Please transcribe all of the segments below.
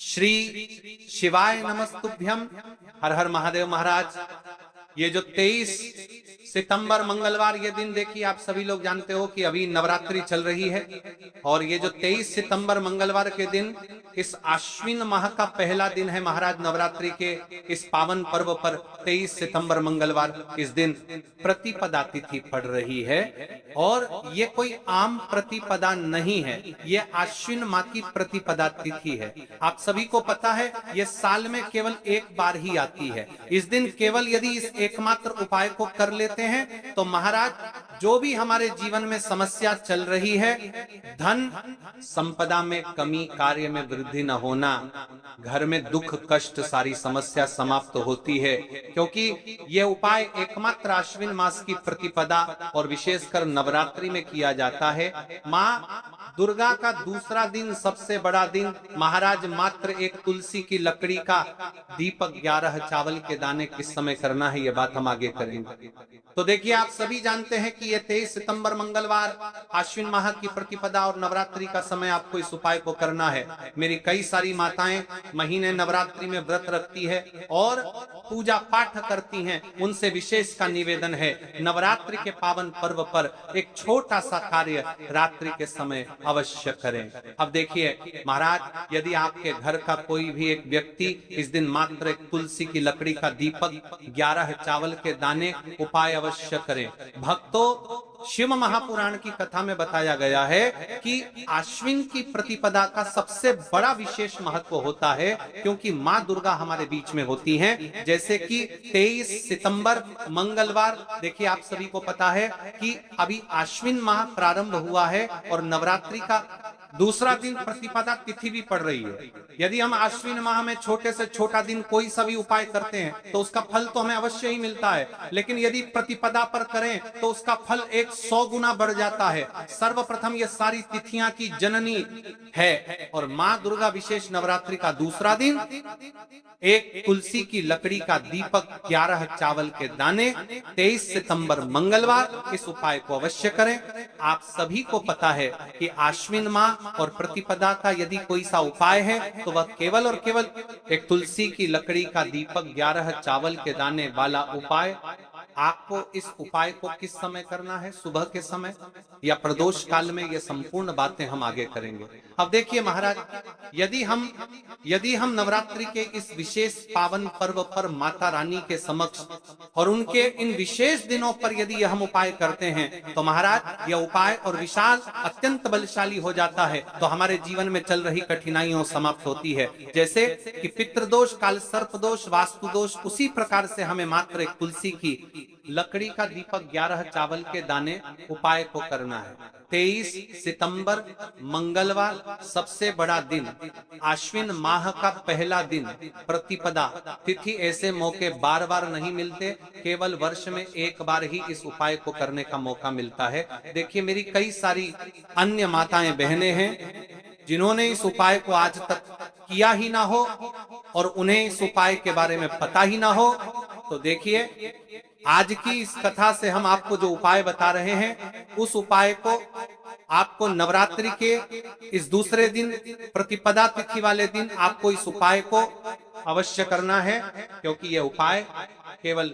श्री शिवाय नमस्तुभ्यम। हर हर महादेव महाराज। ये जो 23 सितंबर मंगलवार ये दिन, देखिए आप सभी लोग जानते हो कि अभी नवरात्रि चल रही है और ये जो 23 सितंबर मंगलवार के दिन इस आश्विन माह का पहला दिन है महाराज। नवरात्रि के इस पावन पर्व पर 23 सितंबर मंगलवार इस दिन प्रतिपदा तिथि पड़ रही है और ये कोई आम प्रतिपदा नहीं है, ये आश्विन माह की प्रतिपदा तिथि है। आप सभी को पता है ये साल में केवल एक बार ही आती है। इस दिन केवल यदि इस एकमात्र उपाय को कर लेते हैं तो महाराज जो भी हमारे जीवन में समस्या चल रही है, धन संपदा में कमी, कार्य में वृद्धि न होना, घर में दुख कष्ट, सारी समस्या समाप्त होती है। क्योंकि ये उपाय एकमात्र आश्विन मास की प्रतिपदा और विशेषकर नवरात्रि में किया जाता है। माँ दुर्गा का दूसरा दिन, सबसे बड़ा दिन महाराज, मात्र एक तुलसी की लकड़ी का दीपक 11 चावल के दाने किस समय करना है, ये बात हम आगे करेंगे। तो देखिए आप सभी जानते हैं कि ये 23 सितंबर मंगलवार आश्विन माह की प्रतिपदा और नवरात्रि का समय आपको इस उपाय को करना है। मेरी कई सारी माताएं महीने नवरात्रि में व्रत रखती है और पूजा पाठ करती हैं, उनसे विशेष का निवेदन है नवरात्रि के पावन पर्व पर एक छोटा सा कार्य रात्रि के समय अवश्य करें। अब देखिए महाराज, यदि आपके घर का कोई भी एक व्यक्ति इस दिन मात्र एक तुलसी की लकड़ी का दीपक 11 चावल के दाने उपाय अवश्य करें। भक्तों, शिव महापुराण की कथा में बताया गया है कि आश्विन की प्रतिपदा का सबसे बड़ा विशेष महत्व होता है क्योंकि माँ दुर्गा हमारे बीच में होती हैं। जैसे कि 23 सितंबर मंगलवार, देखिए आप सभी को पता है कि अभी आश्विन माह प्रारंभ हुआ है और नवरात्रि का दूसरा दिन प्रतिपदा तिथि भी पड़ रही है। यदि हम आश्विन माह में छोटे से छोटा दिन कोई सा भी उपाय करते हैं तो उसका फल तो हमें अवश्य ही मिलता है, लेकिन यदि प्रतिपदा पर करें तो उसका फल 100 गुना बढ़ जाता है। सर्वप्रथम ये सारी तिथियां की जननी है और माँ दुर्गा विशेष नवरात्रि का दूसरा दिन एक तुलसी की लकड़ी का दीपक 11 चावल के दाने 23 सितंबर मंगलवार, इस उपाय को अवश्य करें। आप सभी को पता है कि आश्विन माह और प्रतिपदा का यदि कोई सा उपाय है तो वह केवल और केवल एक तुलसी की लकड़ी का दीपक 11 चावल के दाने वाला उपाय। आपको इस उपाय को किस समय करना है, सुबह के समय या प्रदोष काल में, ये संपूर्ण बातें हम आगे करेंगे। अब देखिए महाराज, यदि हम नवरात्रि के इस विशेष पावन पर्व पर माता रानी के समक्ष और उनके इन विशेष दिनों पर यदि यह हम उपाय करते हैं तो महाराज यह उपाय और विशाल अत्यंत बलशाली हो जाता है। तो हमारे जीवन में चल रही कठिनाइयों समाप्त होती है। जैसे कि पितृदोष, काल सर्प दोष, वास्तु दोष, उसी प्रकार से हमें मात्र एक तुलसी की लकड़ी का दीपक 11 चावल के दाने उपाय को करना है। 23 सितंबर मंगलवार, सबसे बड़ा दिन, आश्विन माह का पहला दिन, प्रतिपदा तिथि। ऐसे मौके बार बार नहीं मिलते, केवल वर्ष में एक बार ही इस उपाय को करने का मौका मिलता है। देखिए मेरी कई सारी अन्य माताएं बहनें हैं जिन्होंने इस उपाय को आज तक किया ही ना हो और उन्हें इस उपाय के बारे में पता ही ना हो। तो देखिए आज की इस कथा से हम आपको जो उपाय बता रहे हैं, उस उपाय को आपको नवरात्रि के इस दूसरे दिन, प्रतिपदा तिथि वाले दिन, आपको इस उपाय को अवश्य करना है क्योंकि यह उपाय केवल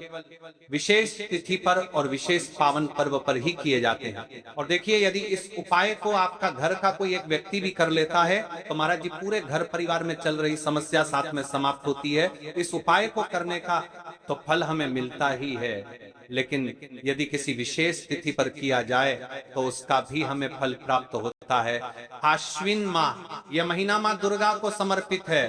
विशेष तिथि पर और विशेष पावन पर्व पर ही किए जाते हैं। और देखिए यदि इस उपाय को आपका घर का कोई एक व्यक्ति भी कर लेता है तो महाराज जी पूरे घर परिवार में चल रही समस्या साथ में समाप्त होती है। इस उपाय को करने का तो फल हमें मिलता ही है, लेकिन यदि किसी विशेष तिथि पर किया जाए तो उसका भी हमें फल प्राप्त होता है। आश्विन माह, यह महीना माँ दुर्गा को समर्पित है।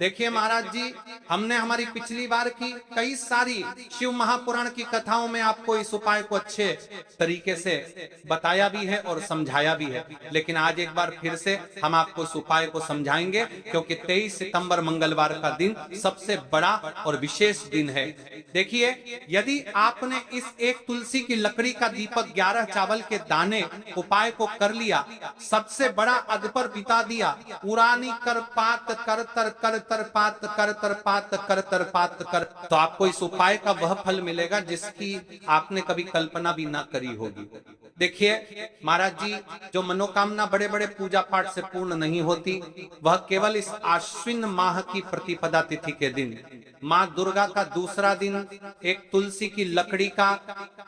देखिए महाराज जी, हमने हमारी पिछली बार की कई सारी शिव महापुराण की कथाओं में आपको इस उपाय को अच्छे तरीके से बताया भी है और समझाया भी है, लेकिन आज एक बार फिर से हम आपको इस उपाय को समझाएंगे क्योंकि 23 सितंबर मंगलवार का दिन सबसे बड़ा और विशेष दिन है। देखिए यदि आपने इस एक तुलसी की लकड़ी का दीपक 11 चावल के दाने उपाय को कर लिया, सबसे बड़ा अदपर बिता दिया, पुरानी कर पात कर तर कर तर पात कर तर पात कर तर पात कर, तो आपको इस उपाय का वह फल मिलेगा जिसकी आपने कभी कल्पना भी ना करी होगी। देखिए महाराज जी, जो मनोकामना बड़े बड़े पूजा पाठ से पूर्ण नहीं होती, वह केवल इस आश्विन माह की प्रतिपदा तिथि के दिन माँ दुर्गा का दूसरा दिन एक तुलसी की लकड़ी का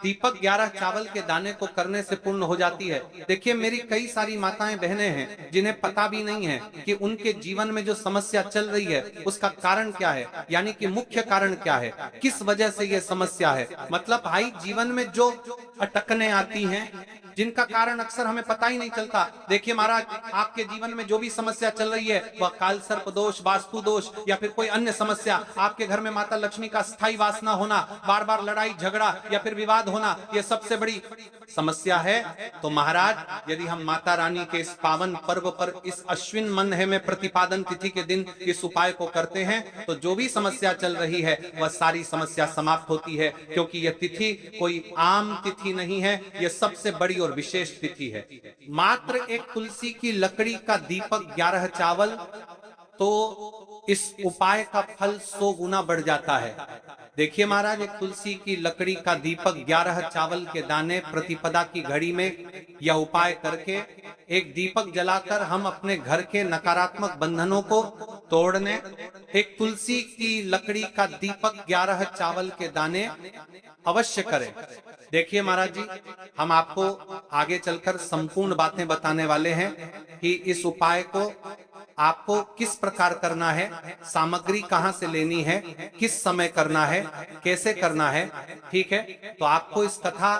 दीपक 11 चावल के दाने को करने से पूर्ण हो जाती है। देखिए मेरी कई सारी माताएं बहनें हैं जिन्हें पता भी नहीं है कि उनके जीवन में जो समस्या चल रही है उसका कारण क्या है, यानी कि मुख्य कारण क्या है, किस वजह से ये समस्या है। मतलब भाई जीवन में जो अटकने आती हैं, जिनका कारण अक्सर हमें पता ही नहीं चलता। देखिए महाराज, आपके जीवन में जो भी समस्या चल रही है, वह काल सर्प दोष, वास्तु दोष या फिर कोई अन्य समस्या, आपके घर में माता लक्ष्मी का स्थायी वास न होना, बार बार लड़ाई झगड़ा या फिर विवाद होना, यह सबसे बड़ी समस्या है। तो महाराज यदि हम माता रानी के इस पावन पर्व पर इस अश्विन महीने में प्रतिपादन तिथि के दिन इस उपाय को करते हैं तो जो भी समस्या चल रही है वह सारी समस्या समाप्त होती है, क्योंकि यह तिथि कोई आम तिथि नहीं है, यह सबसे बड़ी और विशेष तिथि है। मात्र एक तुलसी की लकड़ी का दीपक 11 चावल, तो इस उपाय का फल 100 गुना बढ़ जाता है। देखिए महाराज, एक तुलसी की लकड़ी का दीपक 11 चावल के दाने प्रतिपदा की घड़ी में यह उपाय करके एक दीपक जलाकर हम अपने घर के नकारात्मक बंधनों को तोड़ने, एक तुलसी की लकड़ी का दीपक 11 चावल के दाने अवश्य करें। देखिए महाराज जी, हम आपको आगे चलकर संपूर्ण बातें बताने वाले हैं कि इस उपाय को आपको किस प्रकार करना है, सामग्री कहां से लेनी है, किस समय करना है, कैसे करना है। ठीक है, तो आपको इस कथा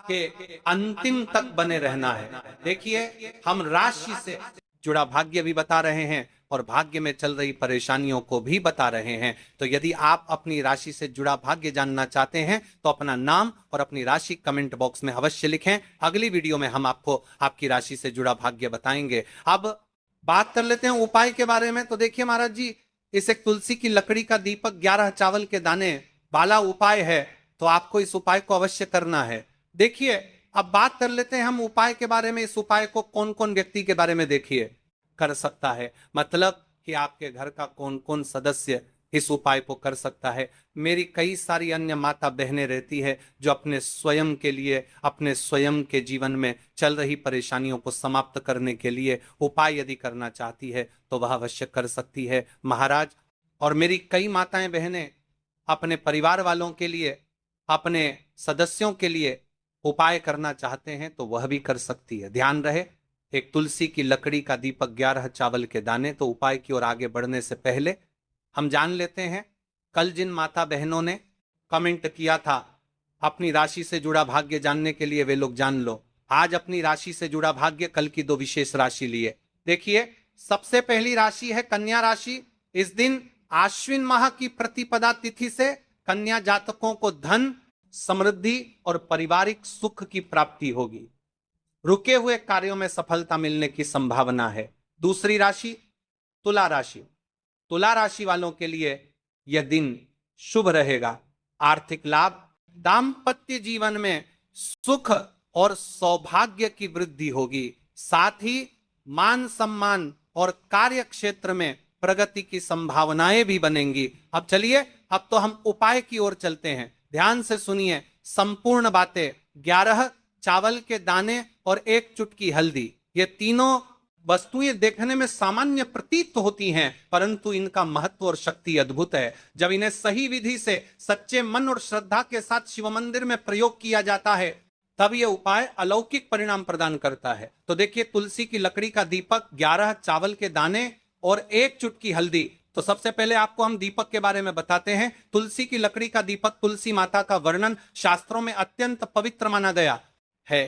के अंतिम तक बने रहना है। देखिए हम राशि से जुड़ा भाग्य भी बता रहे हैं और भाग्य में चल रही परेशानियों को भी बता रहे हैं। तो यदि आप अपनी राशि से जुड़ा भाग्य जानना चाहते हैं तो अपना नाम और अपनी राशि कमेंट बॉक्स में अवश्य लिखें। अगली वीडियो में हम आपको आपकी राशि से जुड़ा भाग्य बताएंगे। अब बात कर लेते हैं उपाय के बारे में। तो देखिए महाराज जी, इस एक तुलसी की लकड़ी का दीपक 11 चावल के दाने वाला उपाय है, तो आपको इस उपाय को अवश्य करना है। देखिए अब बात कर लेते हैं हम उपाय के बारे में। इस उपाय को कौन कौन व्यक्ति के बारे में देखिए कर सकता है, मतलब कि आपके घर का कौन कौन सदस्य इस उपाय को कर सकता है। मेरी कई सारी अन्य माता बहनें रहती है जो अपने स्वयं के लिए, अपने स्वयं के जीवन में चल रही परेशानियों को समाप्त करने के लिए उपाय यदि करना चाहती है तो वह अवश्य कर सकती है महाराज। और मेरी कई माताएं बहनें अपने परिवार वालों के लिए, अपने सदस्यों के लिए उपाय करना चाहते हैं तो वह भी कर सकती है। ध्यान रहे, एक तुलसी की लकड़ी का दीपक 11 चावल के दाने। तो उपाय की ओर आगे बढ़ने से पहले हम जान लेते हैं, कल जिन माता बहनों ने कमेंट किया था अपनी राशि से जुड़ा भाग्य जानने के लिए, वे लोग जान लो आज अपनी राशि से जुड़ा भाग्य, कल की 2 विशेष राशि लिए। देखिए सबसे पहली राशि है कन्या राशि। इस दिन आश्विन माह की प्रतिपदा तिथि से कन्या जातकों को धन, समृद्धि और पारिवारिक सुख की प्राप्ति होगी। रुके हुए कार्यों में सफलता मिलने की संभावना है। दूसरी राशि तुला राशि। तुला राशि वालों के लिए यह दिन शुभ रहेगा। आर्थिक लाभ, दाम्पत्य जीवन में सुख और सौभाग्य की वृद्धि होगी। साथ ही मान सम्मान और कार्य क्षेत्र में प्रगति की संभावनाएं भी बनेंगी। अब चलिए, अब तो हम उपाय की ओर चलते हैं। ध्यान से सुनिए संपूर्ण बातें। 11 चावल के दाने और 1 चुटकी हल्दी, ये तीनों वस्तुएं देखने में सामान्य प्रतीत होती हैं, परंतु इनका महत्व और शक्ति अद्भुत है। जब इन्हें सही विधि से सच्चे मन और श्रद्धा के साथ शिव मंदिर में प्रयोग किया जाता है तब यह उपाय अलौकिक परिणाम प्रदान करता है। तो देखिए, तुलसी की लकड़ी का दीपक, 11 चावल के दाने और 1 चुटकी हल्दी। तो सबसे पहले आपको हम दीपक के बारे में बताते हैं। तुलसी की लकड़ी का दीपक, तुलसी माता का वर्णन शास्त्रों में अत्यंत पवित्र माना गया है।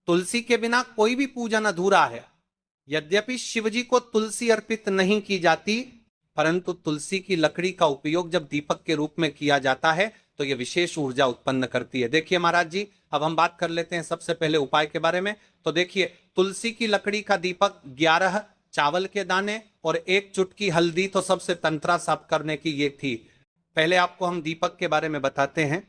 तुलसी के बिना कोई भी पूजन अधूरा है। यद्यपि शिवजी को तुलसी अर्पित नहीं की जाती, परंतु तुलसी की लकड़ी का उपयोग जब दीपक के रूप में किया जाता है तो यह विशेष ऊर्जा उत्पन्न करती है। देखिए महाराज जी, अब हम बात कर लेते हैं सबसे पहले उपाय के बारे में। तो देखिए, तुलसी की लकड़ी का दीपक, 11 चावल के दाने और 1 चुटकी हल्दी, तो सबसे तंत्रा साफ करने की ये थी। पहले आपको हम दीपक के बारे में बताते हैं।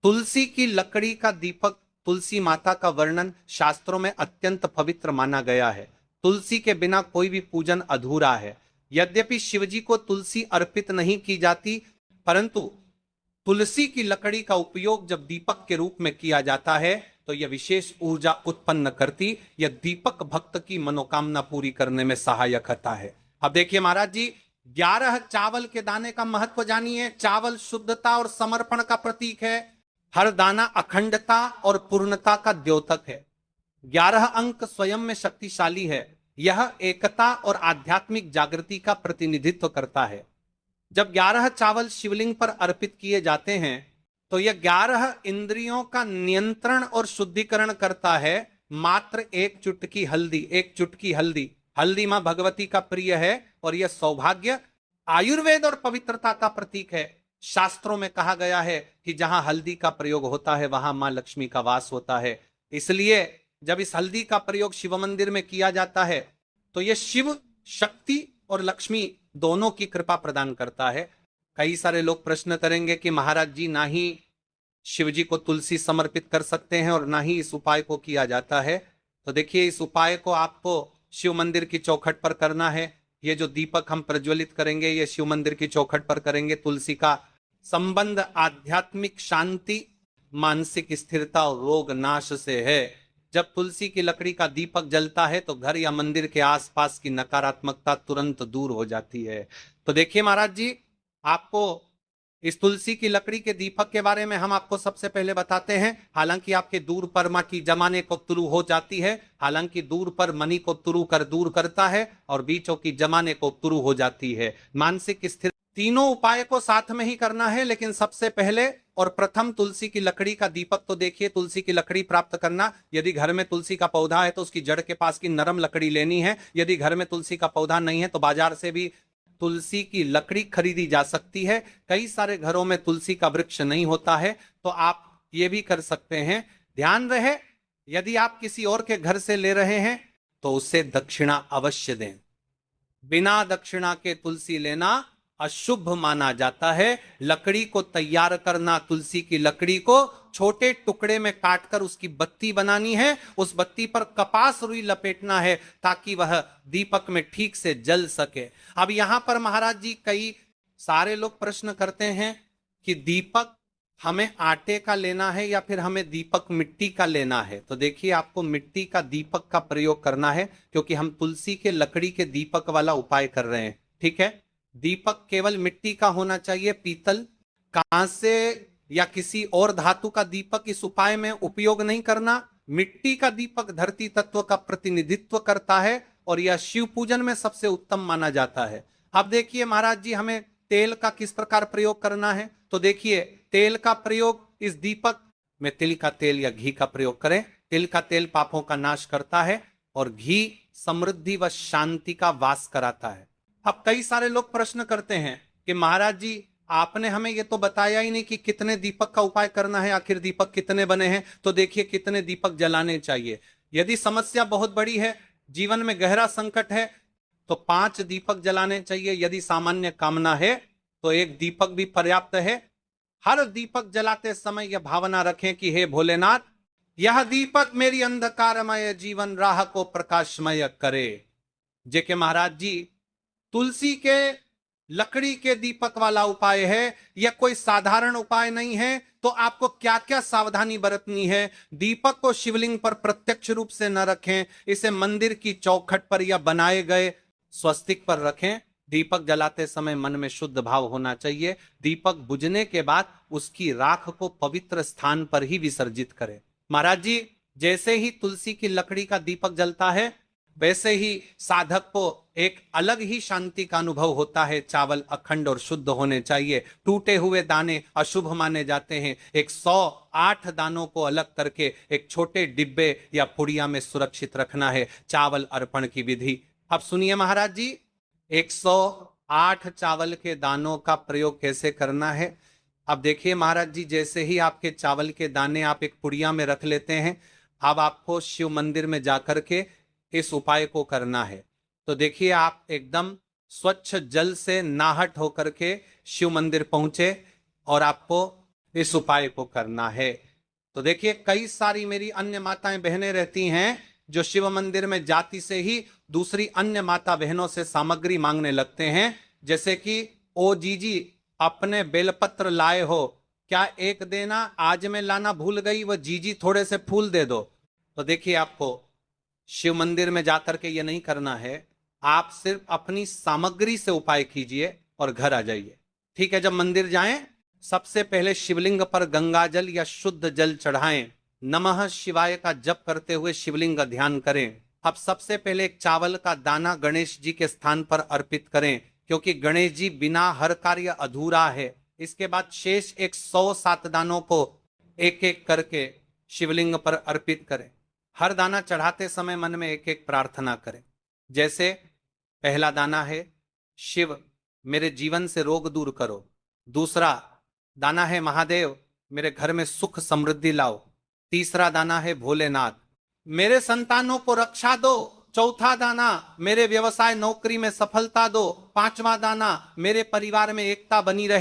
तुलसी की लकड़ी का दीपक, तुलसी माता का वर्णन शास्त्रों में अत्यंत पवित्र माना गया है। तुलसी के बिना कोई भी पूजन अधूरा है। यद्यपि शिवजी को तुलसी अर्पित नहीं की जाती, परंतु तुलसी की लकड़ी का उपयोग जब दीपक के रूप में किया जाता है तो यह विशेष ऊर्जा उत्पन्न करती, यह दीपक भक्त की मनोकामना पूरी करने में सहायक होता है। अब देखिए महाराज जी, 11 चावल के दाने का महत्व जानिए। चावल शुद्धता और समर्पण का प्रतीक है। हर दाना अखंडता और पूर्णता का द्योतक है। 11 अंक स्वयं में शक्तिशाली है। यह एकता और आध्यात्मिक जागृति का प्रतिनिधित्व करता है। जब 11 चावल शिवलिंग पर अर्पित किए जाते हैं तो यह 11 इंद्रियों का नियंत्रण और शुद्धिकरण करता है। मात्र एक चुटकी हल्दी, हल्दी मां भगवती का प्रिय है और यह सौभाग्य, आयुर्वेद और पवित्रता का प्रतीक है। शास्त्रों में कहा गया है कि जहां हल्दी का प्रयोग होता है वहां मां लक्ष्मी का वास होता है। इसलिए जब इस हल्दी का प्रयोग शिव मंदिर में किया जाता है तो यह शिव शक्ति और लक्ष्मी दोनों की कृपा प्रदान करता है। कई सारे लोग प्रश्न करेंगे कि महाराज जी, ना ही शिव जी को तुलसी समर्पित कर सकते हैं और ना ही इस उपाय को किया जाता है। तो देखिए, इस उपाय को आपको शिव मंदिर की चौखट पर करना है। ये जो दीपक हम प्रज्वलित करेंगे ये शिव मंदिर की चौखट पर करेंगे। तुलसी का संबंध आध्यात्मिक शांति, मानसिक स्थिरता और रोग नाश से है। जब तुलसी की लकड़ी का दीपक जलता है तो घर या मंदिर के आसपास की नकारात्मकता तुरंत दूर हो जाती है। तो देखिए महाराज जी, आपको इस तुलसी की लकड़ी के दीपक के बारे में हम आपको सबसे पहले बताते हैं। हालांकि आपके दूर परमा की जमाने को तुरु हो जाती है, हालांकि दूर पर मनी को तुरु कर दूर करता है और बीचों की जमाने को तुरु हो जाती है। मानसिक स्थिर, तीनों उपाय को साथ में ही करना है। लेकिन सबसे पहले और प्रथम तुलसी की लकड़ी का दीपक। तो देखिए, तुलसी की लकड़ी प्राप्त करना, यदि घर में तुलसी का पौधा है तो उसकी जड़ के पास की नरम लकड़ी लेनी है। यदि घर में तुलसी का पौधा नहीं है तो बाजार से भी तुलसी की लकड़ी खरीदी जा सकती है। कई सारे घरों में तुलसी का वृक्ष नहीं होता है तो आप ये भी कर सकते हैं। ध्यान रहे, यदि आप किसी और के घर से ले रहे हैं तो उससे दक्षिणा अवश्य दें। बिना दक्षिणा के तुलसी लेना अशुभ माना जाता है। लकड़ी को तैयार करना, तुलसी की लकड़ी को छोटे टुकड़े में काटकर उसकी बत्ती बनानी है। उस बत्ती पर कपास रुई लपेटना है ताकि वह दीपक में ठीक से जल सके। अब यहां पर महाराज जी, कई सारे लोग प्रश्न करते हैं कि दीपक हमें आटे का लेना है या फिर हमें दीपक मिट्टी का लेना है। तो देखिए, आपको मिट्टी का दीपक का प्रयोग करना है क्योंकि हम तुलसी के लकड़ी के दीपक वाला उपाय कर रहे हैं। ठीक है, दीपक केवल मिट्टी का होना चाहिए। पीतल, कांसे या किसी और धातु का दीपक इस उपाय में उपयोग नहीं करना। मिट्टी का दीपक धरती तत्व का प्रतिनिधित्व करता है और यह शिव पूजन में सबसे उत्तम माना जाता है। अब देखिए महाराज जी, हमें तेल का किस प्रकार प्रयोग करना है। तो देखिए, तेल का प्रयोग इस दीपक में तिल का तेल या घी का प्रयोग करें। तिल का तेल पापों का नाश करता है और घी समृद्धि व शांति का वास कराता है। अब कई सारे लोग प्रश्न करते हैं कि महाराज जी, आपने हमें ये तो बताया ही नहीं कि कितने दीपक का उपाय करना है, आखिर दीपक कितने बने हैं। तो देखिए, कितने दीपक जलाने चाहिए। यदि समस्या बहुत बड़ी है, जीवन में गहरा संकट है, तो 5 दीपक जलाने चाहिए। यदि सामान्य कामना है तो 1 दीपक भी पर्याप्त है। हर दीपक जलाते समय यह भावना रखें कि हे भोलेनाथ, यह दीपक मेरी अंधकारमय जीवन राह को प्रकाशमय करे। जे के महाराज जी, तुलसी के लकड़ी के दीपक वाला उपाय है, यह कोई साधारण उपाय नहीं है। तो आपको क्या क्या सावधानी बरतनी है। दीपक को शिवलिंग पर प्रत्यक्ष रूप से न रखें, इसे मंदिर की चौखट पर या बनाए गए स्वस्तिक पर रखें। दीपक जलाते समय मन में शुद्ध भाव होना चाहिए। दीपक बुझने के बाद उसकी राख को पवित्र स्थान पर ही विसर्जित करें। महाराज जी, जैसे ही तुलसी की लकड़ी का दीपक जलता है वैसे ही साधक को एक अलग ही शांति का अनुभव होता है। चावल अखंड और शुद्ध होने चाहिए। टूटे हुए दाने अशुभ माने जाते हैं। 108 दानों को अलग करके एक छोटे डिब्बे या पुड़िया में सुरक्षित रखना है। चावल अर्पण की विधि अब सुनिए महाराज जी। 108 चावल के दानों का प्रयोग कैसे करना है। अब देखिए महाराज जी, जैसे ही आपके चावल के दाने आप एक पुड़िया में रख लेते हैं, अब आपको शिव मंदिर में जाकर के इस उपाय को करना है। तो देखिए, आप एकदम स्वच्छ जल से नाहट होकर के शिव मंदिर पहुंचे और आपको इस उपाय को करना है। तो देखिए, कई सारी मेरी अन्य माताएं बहनें रहती हैं जो शिव मंदिर में जाति से ही दूसरी अन्य माता बहनों से सामग्री मांगने लगते हैं, जैसे कि ओ जीजी अपने बेलपत्र लाए हो क्या एक देना, आज मैं लाना भूल गई, वह जीजी थोड़े से फूल दे दो। तो देखिए, आपको शिव मंदिर में जाकर के ये नहीं करना है, आप सिर्फ अपनी सामग्री से उपाय कीजिए और घर आ जाइए। ठीक है, जब मंदिर जाएं, सबसे पहले शिवलिंग पर गंगा जल या शुद्ध जल चढ़ाएं, नमः शिवाय का जप करते हुए शिवलिंग का ध्यान करें। अब सबसे पहले एक चावल का दाना गणेश जी के स्थान पर अर्पित करें, क्योंकि गणेश जी बिना हर कार्य अधूरा है। इसके बाद शेष 107 दानों को एक एक करके शिवलिंग पर अर्पित करें। हर दाना चढ़ाते समय मन में एक एक प्रार्थना करें। जैसे पहला दाना है, शिव मेरे जीवन से रोग दूर करो। दूसरा दाना है, महादेव मेरे घर में सुख समृद्धि लाओ। तीसरा दाना है, भोलेनाथ मेरे संतानों को रक्षा दो। चौथा दाना, मेरे व्यवसाय नौकरी में सफलता दो। पांचवा दाना, मेरे परिवार में एकता बनी रहे।